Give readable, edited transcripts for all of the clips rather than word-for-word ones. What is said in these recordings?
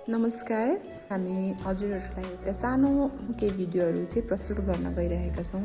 नमस्कार। हामी हजुरहरूलाई एउटा सानो केही भिडियोहरू चाहिँ प्रस्तुत गर्न गइरहेका छौँ।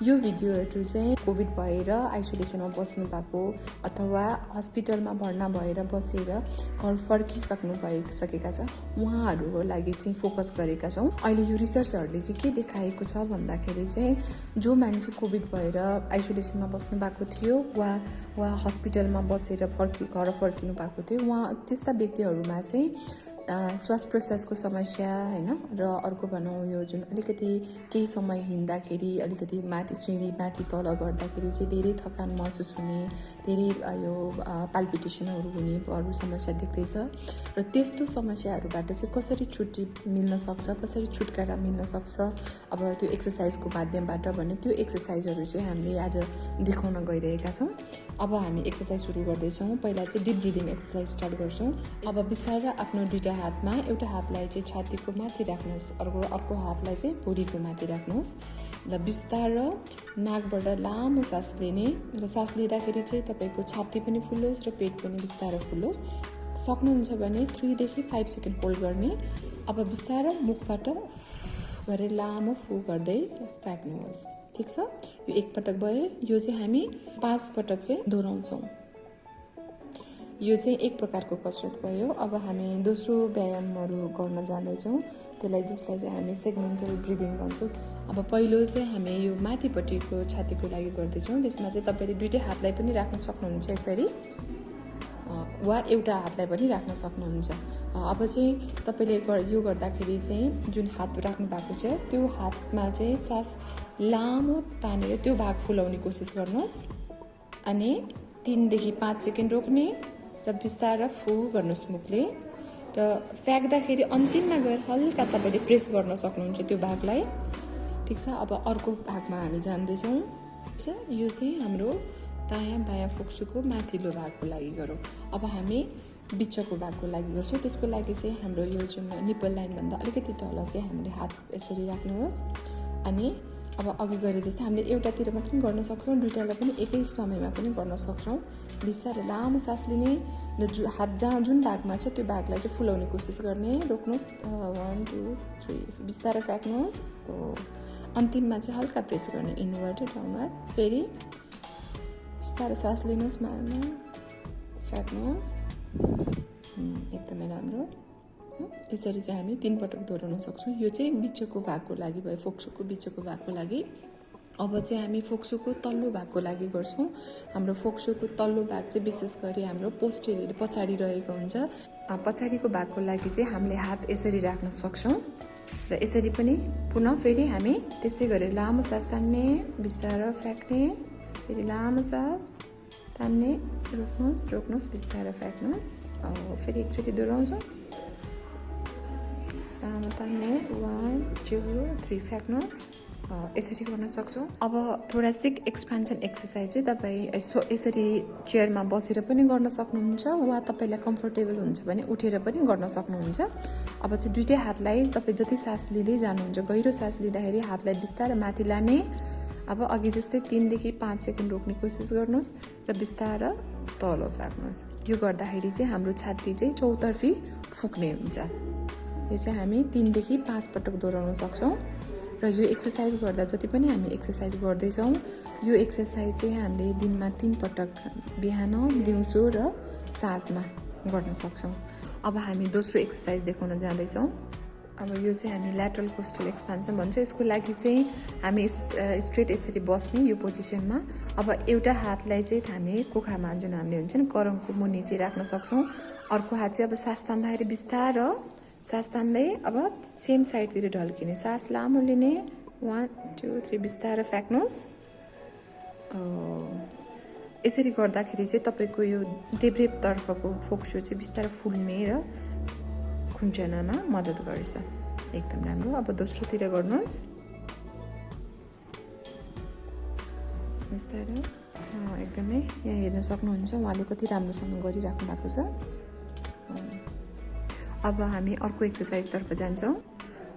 यो भिडियोहरू चाहिँ कोभिड भएर आइसोलेसनमा बस्नु भएको अथवा हस्पिटलमा भर्ना भएर बसेर घर फर्किसक्नु भइसकेका छ उहाँहरूको लागि चाहिँ फोकस गरेका छौँ। अहिले यो रिसर्चहरूले चाहिँ के देखाएको छ भन्दाखेरि चाहिँ जो मान्छे कोभिड भएर आइसोलेसनमा बस्नु भएको थियो वा हस्पिटलमा बसेर घर फर्किनु भएको थियो उहाँ त्यस्ता व्यक्तिहरूमा चाहिँ श्वास प्रश्वासको समस्या हैन र अर्को भनौँ यो जुन अलिकति केही समय हिँड्दाखेरि अलिकति सिँढी माथि तल गर्दाखेरि चाहिँ धेरै थकान महसुस हुने, धेरै यो पाल्पिटेसनहरू हुने अरू समस्या देख्दैछ र त्यस्तो समस्याहरूबाट चाहिँ कसरी छुट्टी मिल्न सक्छ, कसरी छुटकारा मिल्न सक्छ अब त्यो एक्सर्साइजको माध्यमबाट भने त्यो एक्सर्साइजहरू चाहिँ हामीले आज देखाउन गइरहेका छौँ। अब हामी एक्सर्साइज सुरु गर्दैछौँ। पहिला चाहिँ डिप ब्रिदिङ एक्सर्साइज स्टार्ट गर्छौँ। अब बिस्तारै आफ्नो दुईटा हातमा एउटा हातलाई चाहिँ छातीको माथि राख्नुहोस्, अर्को हातलाई चाहिँ भुँडीको माथि राख्नुहोस्। ल बिस्तारै नाकबाट लामो सास लिने र सास लिँदाखेरि चाहिँ तपाईँको छाती पनि फुल्लोस् र पेट पनि बिस्तारै फुल्लोस्। सक्नुहुन्छ भने 3 देखि 5 सेकेन्ड होल्ड गर्ने। अब बिस्तारै मुखबाट गरेर लामो फु गर्दै फ्याँक्नुहोस्। ठिक छ, यो एक पटक भयो। यो चाहिँ हामी 5 पटक चाहिँ दोहोऱ्याउँछौँ। यो चाहिँ एक प्रकारको कसरत भयो। अब हामी दोस्रो व्यायामहरू गर्न जाँदैछौँ, जसलाई चाहिँ हामी सेगमेन्टल ब्रिदिङ भन्छौँ। अब पहिलो चाहिँ हामी यो माथिपट्टिको छातीको लागि गर्दैछौँ। त्यसमा चाहिँ तपाईँले दुईटै हातलाई पनि राख्न सक्नुहुन्छ यसरी, वा एउटा हातलाई पनि राख्न सक्नुहुन्छ। अब चाहिँ तपाईँले यो गर्दाखेरि चाहिँ जुन हात राख्नु भएको छ त्यो हातमा चाहिँ सास लामो तानेर त्यो भाग फुलाउने कोसिस गर्नुहोस् अनि 3 देखि 5 सेकेन्ड रोक्ने र बिस्तारै फु गर्नुहोस् मुखले र फ्याँक्दाखेरि अन्तिममा गएर हल्का तपाईँले प्रेस गर्न सक्नुहुन्छ त्यो भागलाई। ठिक छ, अब अर्को भागमा हामी जान्दैछौँ। यो चाहिँ हाम्रो दायाँ बायाँ फोक्सोको माथिल्लो भागको लागि गरौँ। अब हामी बिचको भागको लागि गर्छौँ। त्यसको लागि चाहिँ हाम्रो यो जुन निप्पल लाइनभन्दा अलिकति तल चाहिँ हामीले हात यसरी राख्नुहोस् अनि अब अघि गरे जस्तै हामीले एउटातिर मात्रै गर्न सक्छौँ, दुईटालाई पनि एकै समयमा पनि गर्न सक्छौँ। बिस्तारै लामो सास लिने र हात जुन भागमा छ त्यो भागलाई चाहिँ फुलाउने कोसिस गर्ने। रोक्नुहोस्, 1 2 3 बिस्तारै फ्याँक्नुहोस्। अन्तिममा चाहिँ हल्का प्रेस गर्ने, इनवर्ड डाउनवर्ड। फेरि बिस्तारै सास लिनुहोस्, फ्याँक्नुहोस्। एकदमै राम्रो। यसरी चाहिँ हामी 3 पटक दोहोऱ्याउन सक्छौँ। यो चाहिँ बिचको भागको लागि भयो, फोक्सोको बिचको भागको लागि। अब चाहिँ हामी फोक्सोको तल्लो भागको लागि गर्छौँ। हाम्रो फोक्सोको तल्लो भाग चाहिँ विशेष गरी हाम्रो पोस्टेरियर पछाडि रहेको हुन्छ। पछाडिको भागको लागि चाहिँ हामीले हात यसरी राख्न सक्छौँ र यसरी पनि पुनः फेरि हामी त्यस्तै गरेर लामो सास तान्ने, बिस्तारै फ्याँक्ने, फेरि लामो सास तान्ने, रोक्नुहोस्, बिस्तारै फ्याँक्नुहोस्। फेरि एकचोटि दोहोऱ्याउँछौँ, लामो तान्ने, 1 2 3 फ्याँक्नुहोस्। यसरी गर्न सक्छौँ। अब थोरासिक एक्सपेन्सन एक्सर्साइज चाहिँ तपाईँ यसरी चेयरमा बसेर पनि गर्न सक्नुहुन्छ वा तपाईँलाई कम्फर्टेबल हुन्छ भने उठेर पनि गर्न सक्नुहुन्छ। अब चाहिँ दुईटै हातलाई तपाईँ जति सास लिँदै जानुहुन्छ, गहिरो सास लिँदाखेरि हातलाई बिस्तारै माथि लाने। अब अघि जस्तै 3 देखि 5 सेकेन्ड रोक्ने कोसिस गर्नुहोस् र बिस्तारै तल फ्याँक्नुहोस्। यो गर्दाखेरि चाहिँ हाम्रो छाती चाहिँ चौतर्फी फुक्ने हुन्छ। यो चाहिँ हामी 3 देखि 5 पटक दोहोऱ्याउन सक्छौँ र यो एक्सर्साइज गर्दा जति पनि हामी एक्सर्साइज गर्दैछौँ यो एक्सर्साइज चाहिँ हामीले दिनमा 3 पटक बिहान, दिउँसो र साँझमा गर्न सक्छौँ। अब हामी दोस्रो एक्सर्साइज देखाउन जाँदैछौँ। अब यो चाहिँ हामी ल्याटरल कोस्टल एक्सपेन्सन भन्छ। यसको लागि चाहिँ हामी स्ट्रेट यसरी बस्ने यो पोजिसनमा। अब एउटा हातलाई चाहिँ हामी कोखामा जुन हामीले हुन्छ नि करङको मुनि चाहिँ राख्न सक्छौँ। अर्को हात चाहिँ अब सास तान्दाखेरि बिस्तारै सास तान्दै अब सेम साइडतिर ढल्किने, सास लामो लिने, 1 2 3 बिस्तारै फ्याँक्नुहोस्। यसरी गर्दाखेरि चाहिँ तपाईँको यो देब्रेतर्फको फोक्सो चाहिँ बिस्तारै फुल्ने र खुम्चनामा मद्दत गर्छ। एकदम राम्रो। अब दोस्रोतिर गर्नुहोस्, बिस्तारै। एकदमै यहाँ हेर्न सक्नुहुन्छ उहाँले कति राम्रोसँग गरिराख्नु भएको छ। अब हामी अर्को एक्सर्साइजतर्फ जान्छौँ।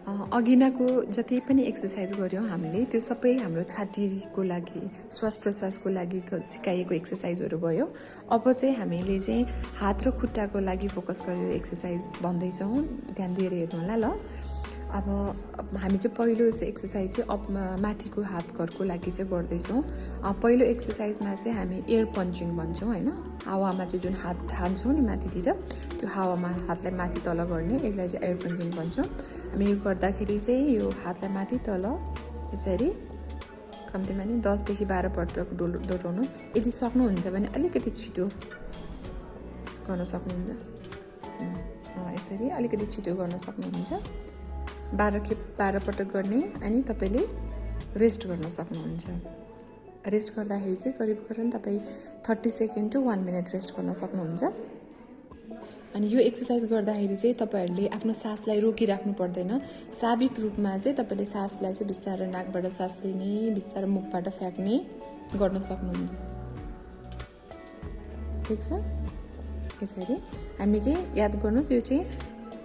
अघिनाको जति पनि एक्सर्साइज गर्यौँ हामीले त्यो सबै हाम्रो छातीको लागि श्वास प्रश्वासको लागि सिकाइएको एक्सर्साइजहरू भयो। अब चाहिँ हामीले चाहिँ हात र खुट्टाको लागि फोकस गरेर एक्सर्साइज भन्दैछौँ, ध्यान दिएर हेर्नु होला ल। अब हामी चाहिँ पहिलो चाहिँ एक्सर्साइज चाहिँ माथिको हात घरको लागि चाहिँ गर्दैछौँ। पहिलो एक्सर्साइजमा चाहिँ हामी एयर पन्चिङ भन्छौँ होइन, हावामा चाहिँ जुन हात हान्छौँ नि माथितिर, त्यो हावामा हातलाई माथि तल गर्ने, यसलाई चाहिँ एयर पन्चिङ भन्छौँ। हामी यो गर्दाखेरि चाहिँ यो हातलाई माथि तल यसरी कम्तीमा नि 10 देखि 12 पटक दोहोऱ्याउनुहोस्। यदि सक्नुहुन्छ भने अलिकति छिटो गर्न सक्नुहुन्छ, यसरी अलिकति छिटो गर्न सक्नुहुन्छ। 12 पटक गर्ने अनि तपाईँले रेस्ट गर्न सक्नुहुन्छ। रेस्ट गर्दाखेरि चाहिँ करिब तपाईँ 30 सेकेन्ड टु 1 मिनट रेस्ट गर्न सक्नुहुन्छ। अनि यो एक्सर्साइज गर्दाखेरि चाहिँ तपाईँहरूले आफ्नो सासलाई रोकिराख्नु पर्दैन। स्वाभाविक रूपमा चाहिँ तपाईँले सासलाई चाहिँ बिस्तारै नाकबाट सास लिने, बिस्तारै मुखबाट फ्याँक्ने गर्न सक्नुहुन्छ। ठिक छ, यसरी हामी चाहिँ याद गर्नुहोस्, यो चाहिँ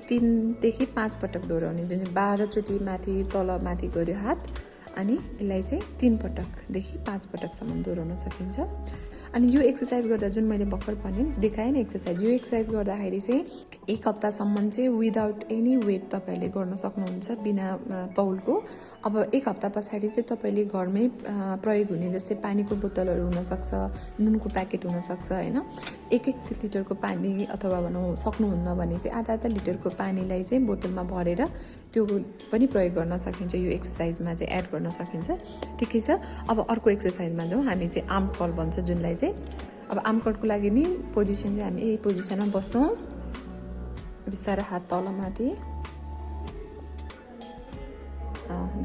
3 देखि 5 पटक दोहोऱ्याउने, जुन चाहिँ 12 चोटि माथि तल माथि गऱ्यो हात, अनि यसलाई चाहिँ 3 पटकदेखि 5 पटकसम्म दोहोऱ्याउन सकिन्छ। अनि यो एक्सर्साइज गर्दा जुन मैले भर्खर भने देखाएँ नि एक्सर्साइज, यो एक्सर्साइज गर्दाखेरि चाहिँ 1 हप्तासम्म चाहिँ विदाउट एनी वेट तपाईँहरूले गर्न सक्नुहुन्छ, बिना तौलको। अब 1 हप्ता पछाडि चाहिँ तपाईँले घरमै प्रयोग हुने जस्तै पानीको बोतलहरू हुनसक्छ, नुनको प्याकेट हुनसक्छ होइन, 1 लिटरको पानी अथवा भनौँ सक्नुहुन्न भने चाहिँ आधा लिटरको पानीलाई चाहिँ बोतलमा भरेर त्यो पनि प्रयोग गर्न सकिन्छ, यो एक्सर्साइजमा चाहिँ एड गर्न सकिन्छ। ठिकै छ। अब अर्को एक्सर्साइजमा जाउँ, हामी चाहिँ आर्म कर्ल भन्छ जुनलाई चाहिँ। अब आर्म कर्लको लागि नि पोजिसन चाहिँ हामी यही पोजिसनमा बस्छौँ, बिस्तारै हात तल माथि,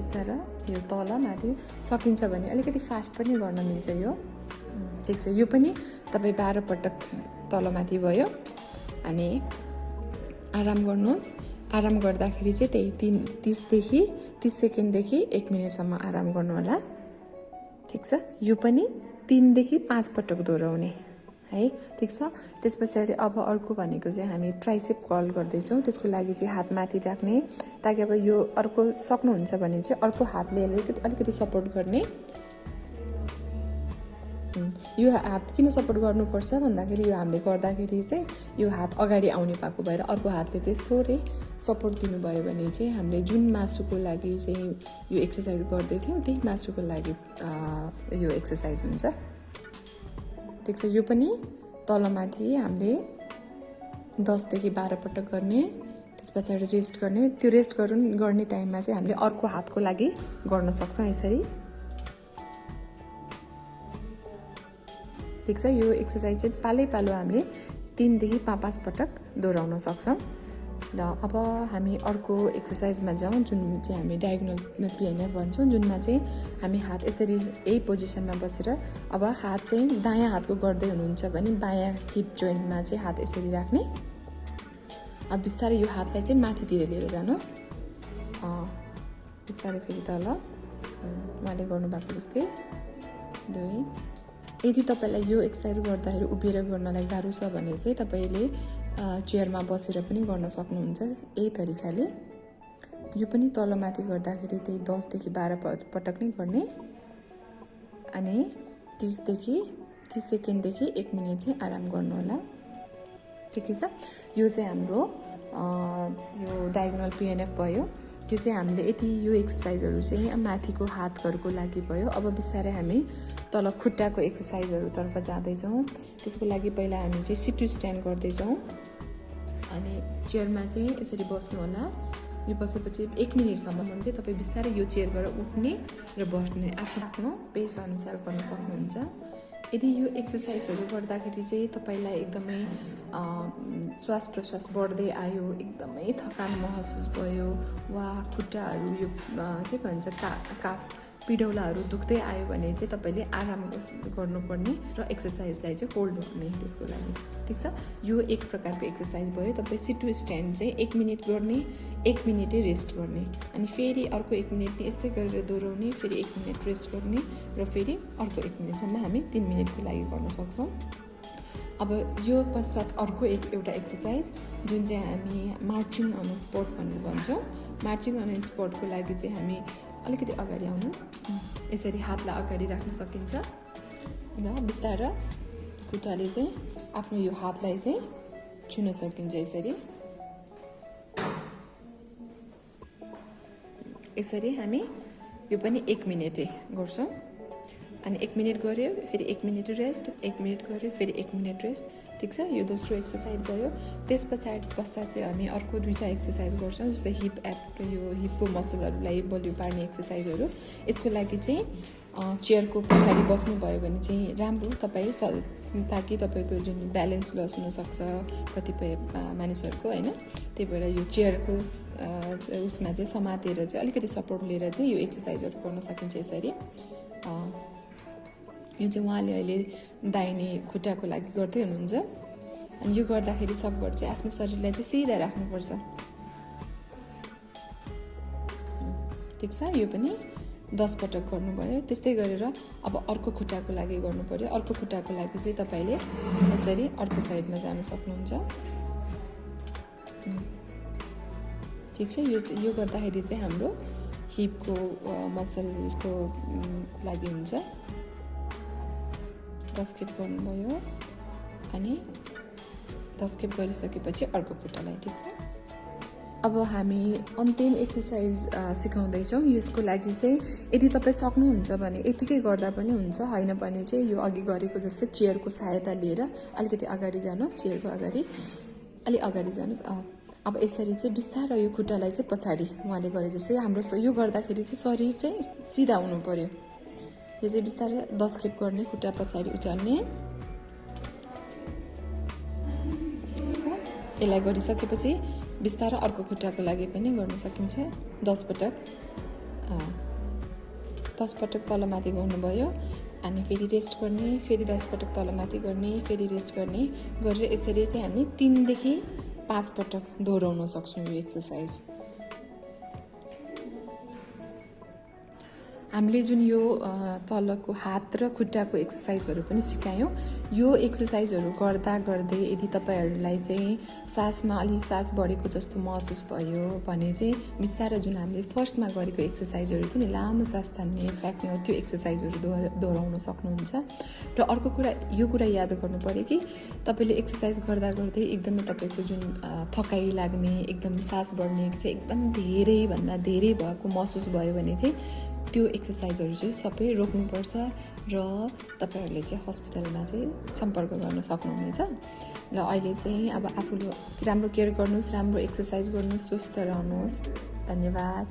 बिस्तारै यो तल माथि। सकिन्छ भने अलिकति फास्ट पनि गर्न मिल्छ यो। ठिक छ, यो पनि तपाईँ 12 पटक तल माथि भयो। अनि आराम गर्नुहोस्। आराम गर्दाखेरि चाहिँ त्यही 30 सेकेन्डदेखि 1 मिनटसम्म आराम गर्नु होला। ठिक छ, यो पनि 3 देखि 5 पटक दोहोऱ्याउने है। ठिक छ। त्यस पछाडि अब अर्को भनेको चाहिँ हामी ट्राइसेप कर्ल गर्दैछौँ। त्यसको लागि चाहिँ हात माथि राख्ने, ताकि अब यो अर्को सक्नुहुन्छ भने चाहिँ अर्को हातले अलिकति सपोर्ट गर्ने। यो हात किन सपोर्ट गर्नुपर्छ भन्दाखेरि यो हामीले गर्दाखेरि चाहिँ यो हात अगाडि आउने पाएको भएर अर्को हातले चाहिँ थोरै सपोर्ट दिनुभयो भने चाहिँ हामीले जुन मासुको लागि चाहिँ यो एक्सर्साइज गर्दै थियौँ त्यही मासुको लागि यो एक्सर्साइज हुन्छ। ठिक छ, यो पनि तलमाथि हामीले 10 देखि 12 पटक गर्ने, त्यस पछाडि रेस्ट गर्ने। त्यो रेस्ट गर्ने टाइममा चाहिँ हामीले अर्को हातको लागि गर्न सक्छौँ यसरी। ठिक छ, यो एक्सर्साइज चाहिँ पालो हामीले 3 देखि 5 पटक दोहोऱ्याउन सक्छौँ। र अब हामी अर्को एक्सर्साइजमा जाउँ, जुन चाहिँ हामी डायगोनल पिएनएफ भन्छौँ, जुनमा चाहिँ हामी हात यसरी यही पोजिसनमा बसेर, अब हात चाहिँ दायाँ हातको गर्दै हुनुहुन्छ भने बायाँ हिप जोइन्टमा चाहिँ हात यसरी राख्ने। अब बिस्तारै यो हातलाई चाहिँ माथितिर लिएर जानुहोस्, बिस्तारै फेरि तल उहाँले गर्नुभएको जस्तै 2। यदि तपाईँलाई यो एक्सर्साइज गर्दाखेरि उभिएर गर्नलाई गाह्रो छ भने चाहिँ तपाईँले चेयरमा बसेर पनि गर्न सक्नुहुन्छ यही तरिकाले। यो पनि तलमाथि गर्दाखेरि त्यही 10 देखि 12 पटक नै गर्ने। अनि 30 सेकेन्डदेखि 1 मिनट चाहिँ आराम गर्नु होला। ठिकै छ, यो चाहिँ हाम्रो यो डायगोनल पिएनएफ भयो। यो चाहिँ हामीले यो एक्सर्साइजहरू चाहिँ माथिको हातहरूको लागि भयो। अब बिस्तारै हामी तल खुट्टाको एक्सर्साइजहरूतर्फ जाँदैछौँ। त्यसको लागि पहिला हामी चाहिँ सिट टु स्ट्यान्ड गर्दैछौँ। अनि चेयरमा चाहिँ यसरी बस्नु होला। यो बसेपछि 1 मिनटसम्म चाहिँ तपाईँ बिस्तारै यो चेयरबाट उठ्ने र बस्ने आफ्नो पेस अनुसार गर्न सक्नुहुन्छ। यदि यो एक्सर्साइजहरू गर्दाखेरि चाहिँ तपाईँलाई एकदमै श्वास प्रश्वास बढ्दै आयो, एकदमै थकान महसुस भयो, वा खुट्टाहरू यो के भन्छ काफ पिडौलाहरू दुख्दै आयो भने चाहिँ तपाईँले आराम गर्नुपर्ने र एक्सर्साइजलाई चाहिँ होल्ड गर्ने त्यसको लागि। ठिक छ, यो एक प्रकारको एक्सर्साइज भयो। तपाईँ सिट टु स्ट्यान्ड चाहिँ 1 मिनट गर्ने, 1 मिनटै रेस्ट गर्ने, अनि फेरि अर्को 1 मिनट यस्तै गरेर दोहोऱ्याउने, फेरि 1 मिनट रेस्ट गर्ने, र फेरि अर्को 1 मिनटसम्म हामी 3 मिनटको लागि गर्न सक्छौँ। अब यो पश्चात अर्को एउटा एक्सर्साइज जुन चाहिँ हामी मार्चिङ अन स्पट भनेर भन्छौँ। मार्चिङ अन स्पोर्टको लागि चाहिँ हामी अलिकति अगाडि आउनुहोस्। यसरी हातलाई अगाडि राख्न सकिन्छ र बिस्तारै खुट्टाले चाहिँ आफ्नो यो हातलाई चाहिँ छुन सकिन्छ। यसरी हामी यो पनि 1 मिनेटै गर्छौँ। अनि 1 मिनेट गऱ्यो, फेरि 1 मिनेट रेस्ट, 1 मिनेट गऱ्यो, फेरि 1 मिनेट रेस्ट। ठिक छ, यो दोस्रो एक्सर्साइज भयो। त्यस पश्चात चाहिँ हामी अर्को 2टा एक्सर्साइज गर्छौँ, जस्तै हिप एप, यो हिपको मसलहरूलाई बलियो पार्ने एक्सर्साइजहरू। यसको लागि चाहिँ चेयरको पछाडि बस्नुभयो भने चाहिँ राम्रो तपाईँ, ताकि तपाईँको जुन ब्यालेन्स लस हुनसक्छ कतिपय मानिसहरूको होइन। त्यही भएर यो चेयरको उसमा चाहिँ समातेर चाहिँ अलिकति सपोर्ट लिएर चाहिँ यो एक्सर्साइजहरू गर्न सकिन्छ। यसरी यो चाहिँ उहाँले अहिले दाहिने खुट्टाको लागि गर्दै हुनुहुन्छ। अनि यो गर्दाखेरि सकभर चाहिँ आफ्नो शरीरलाई चाहिँ सिधा राख्नुपर्छ। ठिक छ, यो पनि 10 पटक गर्नुभयो। त्यस्तै गरेर अब अर्को खुट्टाको लागि गर्नु पर्यो। अर्को खुट्टाको लागि चाहिँ तपाईँले यसरी अर्को साइडमा जान सक्नुहुन्छ। ठिक छ, यो गर्दाखेरि चाहिँ हाम्रो हिपको मसलको लागि हुन्छ। 10 खेप गर्नुभयो अनि 10 खेप गरिसकेपछि अर्को खुट्टालाई। ठिक छ, अब हामी अन्तिम एक्सर्साइज सिकाउँदैछौँ। यसको लागि चाहिँ यदि तपाईँ सक्नुहुन्छ भने यतिकै गर्दा पनि हुन्छ, होइन भने चाहिँ यो अघि गरेको जस्तै चेयरको सहायता लिएर अलिकति अगाडि जानुहोस्। चेयरको अगाडि अलि अगाडि जानुहोस्। अब यसरी चाहिँ बिस्तारै यो खुट्टालाई चाहिँ पछाडि उहाँले गरे जस्तै हाम्रो यो गर्दाखेरि चाहिँ शरीर चाहिँ सिधा हुनु पर्यो। यो चाहिँ बिस्तारै 10 खेप गर्ने, खुट्टा पछाडि उचाल्ने। यसलाई गरिसकेपछि बिस्तारै अर्को खुट्टाको लागि पनि गर्न सकिन्छ। 10 पटक 10 पटक तलमाथि गर्नुभयो अनि फेरि रेस्ट गर्ने, फेरि 10 पटक तलमाथि गर्ने, फेरि रेस्ट गर्ने गरेर यसरी चाहिँ हामी 3 देखि 5 पटक दोहोऱ्याउन सक्छौँ यो एक्सर्साइज। हामीले जुन यो तलको हात र खुट्टाको एक्सर्साइजहरू पनि सिकायौँ। यो एक्सर्साइजहरू गर्दा गर्दै यदि तपाईँहरूलाई चाहिँ सासमा अलिक सास बढेको जस्तो महसुस भयो भने चाहिँ बिस्तारै जुन हामीले फर्स्टमा गरेको एक्सर्साइजहरू थियो नि, लामो सास तान्ने, फ्याँक्ने हो, त्यो एक्सर्साइजहरू दोहोऱ्याउन सक्नुहुन्छ। र अर्को कुरा, यो कुरा याद गर्नु पऱ्यो कि तपाईँले एक्सर्साइज गर्दा गर्दै एकदमै तपाईँको जुन थकाइ लाग्ने, एकदम सास बढ्ने चाहिँ एकदम धेरैभन्दा धेरै भएको महसुस भयो भने चाहिँ त्यो एक्सर्साइजहरू चाहिँ सबै रोक्नुपर्छ र तपाईँहरूले चाहिँ हस्पिटलमा चाहिँ सम्पर्क गर्न सक्नुहुनेछ। र अहिले चाहिँ अब आफूले राम्रो केयर गर्नुहोस्, राम्रो एक्सर्साइज गर्नुहोस्, स्वस्थ रहनुहोस्। धन्यवाद।